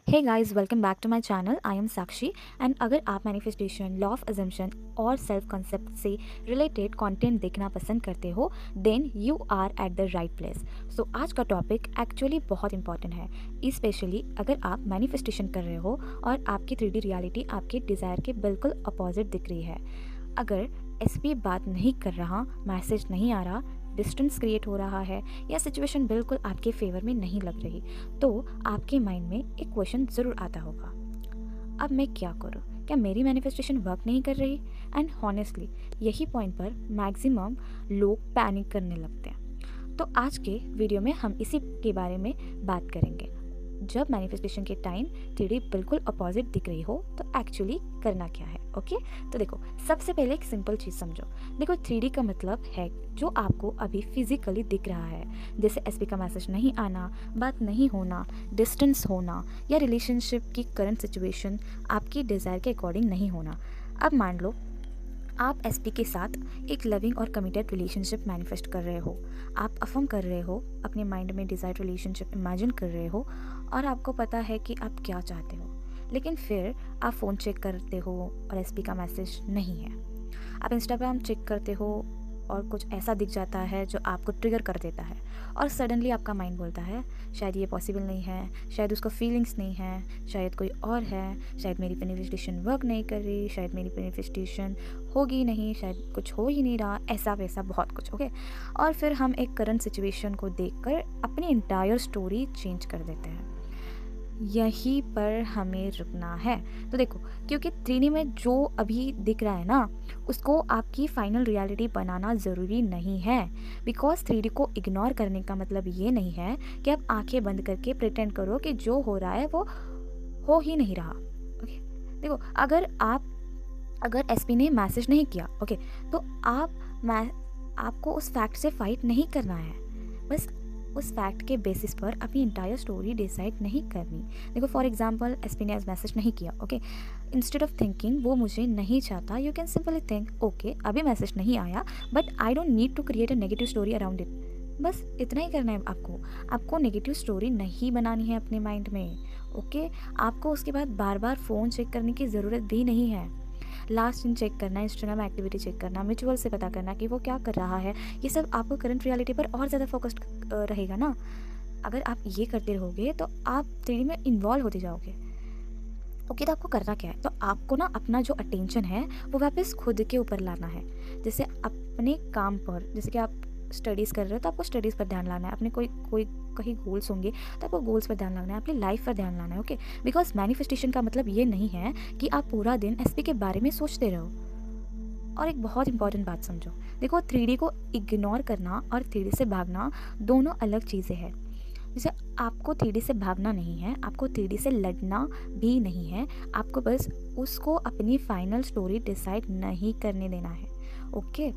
Hey guys, welcome back to my channel. I am Sakshi and अगर आप manifestation, law of assumption और self concept से related content देखना पसंद करते हो then you are at the right place. So आज का टॉपिक एक्चुअली बहुत इंपॉर्टेंट है, स्पेशली अगर आप मैनिफेस्टेशन कर रहे हो और आपकी 3D रियलिटी आपके डिज़ायर के बिल्कुल अपोजिट दिख रही है। अगर एसपी बात नहीं कर रहा, मैसेज नहीं आ रहा, डिस्टेंस क्रिएट हो रहा है या सिचुएशन बिल्कुल आपके फेवर में नहीं लग रही, तो आपके माइंड में एक क्वेश्चन ज़रूर आता होगा, अब मैं क्या करूँ? क्या मेरी मैनिफेस्टेशन वर्क नहीं कर रही? एंड हॉनेस्टली यही पॉइंट पर मैक्सिमम लोग पैनिक करने लगते हैं। तो आज के वीडियो में हम इसी के बारे में बात करेंगे। जब मैनिफेस्टेशन के टाइम 3D बिल्कुल अपोजिट दिख रही हो तो एक्चुअली करना क्या है। ओके, तो देखो, सबसे पहले एक सिंपल चीज़ समझो। देखो, 3D का मतलब है जो आपको अभी फिजिकली दिख रहा है, जैसे एसपी का मैसेज नहीं आना, बात नहीं होना, डिस्टेंस होना या रिलेशनशिप की करंट सिचुएशन आपकी डिज़ायर के अकॉर्डिंग नहीं होना। अब मान लो आप एसपी के साथ एक लविंग और कमिटेड रिलेशनशिप मैनिफेस्ट कर रहे हो, आप अफर्म कर रहे हो, अपने माइंड में डिज़ायर्ड रिलेशनशिप इमेजिन कर रहे हो और आपको पता है कि आप क्या चाहते हो, लेकिन फिर आप फ़ोन चेक करते हो और एसपी का मैसेज नहीं है। आप इंस्टाग्राम चेक करते हो और कुछ ऐसा दिख जाता है जो आपको ट्रिगर कर देता है और सडनली आपका माइंड बोलता है शायद ये पॉसिबल नहीं है, शायद उसको फीलिंग्स नहीं है, शायद कोई और है, शायद मेरी मैनिफेस्टेशन वर्क नहीं कर रही, शायद मेरी मैनिफेस्टेशन होगी नहीं, शायद कुछ हो ही नहीं रहा, ऐसा वैसा बहुत कुछ। ओके, और फिर हम एक करंट सिचुएशन को देखकर अपनी इंटायर स्टोरी चेंज कर देते हैं। यहीं पर हमें रुकना है। तो देखो, क्योंकि 3D में जो अभी दिख रहा है ना, उसको आपकी फाइनल रियलिटी बनाना ज़रूरी नहीं है। बिकॉज 3D को इग्नोर करने का मतलब ये नहीं है कि आप आंखें बंद करके प्रिटेंड करो कि जो हो रहा है वो हो ही नहीं रहा। ओके, देखो, अगर एसपी ने मैसेज नहीं किया, ओके, तो आपको उस फैक्ट से फाइट नहीं करना है, बस उस फैक्ट के बेसिस पर अपनी इंटायर स्टोरी डिसाइड नहीं करनी। देखो, फॉर एग्जांपल एसपी ने आज मैसेज नहीं किया, ओके, इंस्टेड ऑफ थिंकिंग वो मुझे नहीं चाहता, you can simply think okay, अभी मैसेज नहीं आया but I don't need to create a negative story around it. बस इतना ही करना है आपको नेगेटिव स्टोरी नहीं बनानी है अपने माइंड में। ओके, आपको उसके बाद बार बार फ़ोन चेक करने की ज़रूरत भी नहीं है। लास्ट सीन चेक करना, इंस्टाग्राम एक्टिविटी चेक करना, म्यूचुअल से पता करना कि वो क्या कर रहा है, ये सब आपको करंट रियलिटी पर और ज़्यादा फोकस्ड रहेगा ना। अगर आप ये करते रहोगे तो आप 3D में इन्वॉल्व होते जाओगे। ओके, तो आपको करना क्या है? तो आपको ना अपना जो अटेंशन है वो वापस खुद के ऊपर लाना है। जैसे अपने काम पर, जैसे कि आप स्टडीज़ कर रहे हो तो आपको स्टडीज़ पर ध्यान लाना है, अपने कोई कोई कहीं गोल्स होंगे तो आपको गोल्स पर ध्यान लाना है, अपनी लाइफ पर ध्यान लाना है। ओके, बिकॉज मैनिफेस्टेशन का मतलब ये नहीं है कि आप पूरा दिन एसपी के बारे में सोचते रहो। और एक बहुत इंपॉर्टेंट बात समझो, देखो, 3D को इग्नोर करना और 3D से भागना दोनों अलग चीज़ें हैं। जैसे आपको 3D से भागना नहीं है, आपको 3D से लड़ना भी नहीं है, आपको बस उसको अपनी फाइनल स्टोरी डिसाइड नहीं करने देना है। ओके,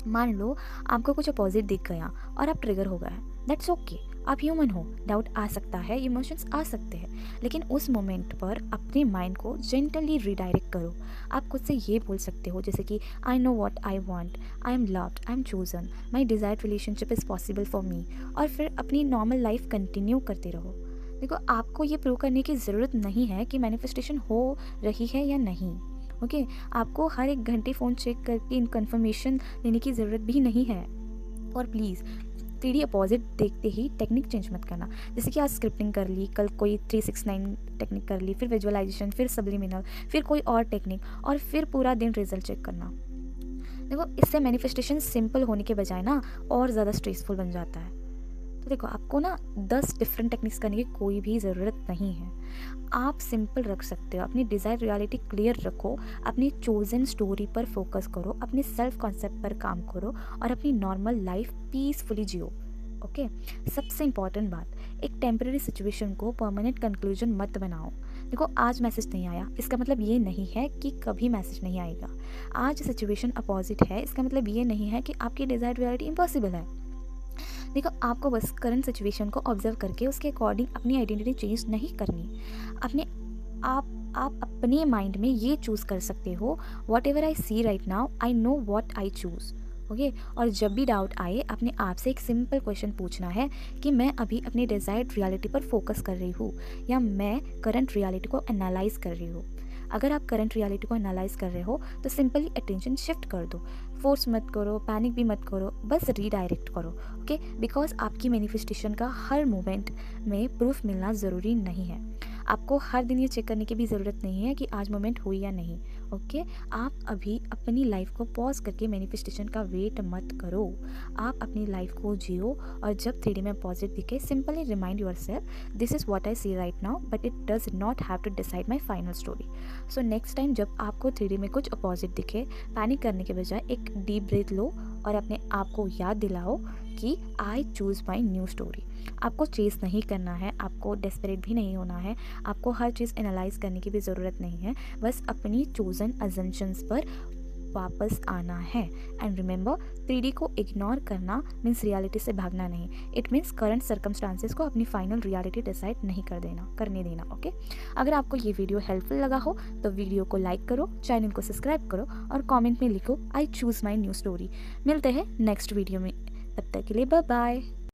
मान लो आपको कुछ अपोजिट दिख गया और आप ट्रिगर हो गए, दैट्स ओके, आप ह्यूमन हो, डाउट आ सकता है, इमोशंस आ सकते हैं, लेकिन उस मोमेंट पर अपने माइंड को जेंटली रिडायरेक्ट करो। आप खुद से ये बोल सकते हो जैसे कि आई know what I want, I am loved, I am chosen, my desired relationship is possible for me, और फिर अपनी नॉर्मल लाइफ कंटिन्यू करते रहो। देखो, आपको ये प्रूव करने की ज़रूरत नहीं है कि मैनिफेस्टेशन हो रही है या नहीं। ओके, आपको हर एक घंटे फ़ोन चेक करके इन कन्फर्मेशन लेने की ज़रूरत भी नहीं है। और प्लीज़ 3D अपोजिट देखते ही टेक्निक चेंज मत करना। जैसे कि आज स्क्रिप्टिंग कर ली, कल कोई 369 टेक्निक कर ली, फिर विजुअलाइजेशन, फिर सब्लिमिनल, फिर कोई और टेक्निक, और फिर पूरा दिन रिजल्ट चेक करना। देखो, इससे मैनिफेस्टेशन सिंपल होने के बजाय ना और ज़्यादा स्ट्रेसफुल बन जाता है। तो देखो, आपको ना 10 डिफरेंट टेक्निक्स करने की कोई भी ज़रूरत नहीं है। आप सिंपल रख सकते हो, अपनी डिज़ायर रियलिटी क्लियर रखो, अपनी चोजन स्टोरी पर फोकस करो, अपने सेल्फ कॉन्सेप्ट पर काम करो और अपनी नॉर्मल लाइफ पीसफुली जियो। ओके, सबसे इंपॉर्टेंट बात, एक टेम्परेरी सिचुएशन को परमानेंट कंक्लूजन मत बनाओ। देखो, आज मैसेज नहीं आया इसका मतलब ये नहीं है कि कभी मैसेज नहीं आएगा। आज सिचुएशन अपोजिट है इसका मतलब ये नहीं है कि आपकी डिज़ायर्ड रियलिटी इम्पॉसिबल है। देखो, आपको बस करंट सिचुएशन को ऑब्जर्व करके उसके अकॉर्डिंग अपनी आइडेंटिटी चेंज नहीं करनी। अपने आप अपने माइंड में ये चूज़ कर सकते हो, whatever I see right now I know what I choose. Okay. और जब भी डाउट आए अपने आप से एक सिंपल क्वेश्चन पूछना है कि मैं अभी अपनी डिज़ायर्ड रियलिटी पर फोकस कर रही हूँ या मैं करंट रियलिटी को एनालाइज कर रही हूँ। अगर आप करंट रियलिटी को एनालाइज कर रहे हो तो सिंपली अटेंशन शिफ्ट कर दो, फोर्स मत करो, पैनिक भी मत करो, बस रीडायरेक्ट करो। ओके, बिकॉज आपकी मैनिफेस्टेशन का हर मोमेंट में प्रूफ मिलना ज़रूरी नहीं है। आपको हर दिन ये चेक करने की भी ज़रूरत नहीं है कि आज मोमेंट हुई या नहीं। ओके, आप अभी अपनी लाइफ को पॉज करके मैनिफेस्टेशन का वेट मत करो, आप अपनी लाइफ को जियो। और जब 3D में पॉजिटिव दिखे simply remind yourself this is what I see right now but it does not have to decide my final story. So next time जब आपको 3D में कुछ अपोजिट दिखे, पैनिक करने के बजाय एक डीप ब्रीथ लो और अपने आप को याद दिलाओ कि I choose my new story. आपको चेस नहीं करना है, आपको डेस्परेट भी नहीं होना है, आपको हर चीज़ एनालाइज करने की भी ज़रूरत नहीं है, बस अपनी चोजन अजम्पशंस पर वापस आना है। एंड रिमेंबर, 3D को इग्नोर करना मीन्स रियलिटी से भागना नहीं, इट मीन्स करंट सर्कमस्टांसेस को अपनी फाइनल रियलिटी डिसाइड नहीं करने देना। ओके, अगर आपको ये वीडियो हेल्पफुल लगा हो तो वीडियो को लाइक करो, चैनल को सब्सक्राइब करो और कमेंट में लिखो I choose my new story. मिलते हैं नेक्स्ट वीडियो में, तब तक के लिए बाय बाय।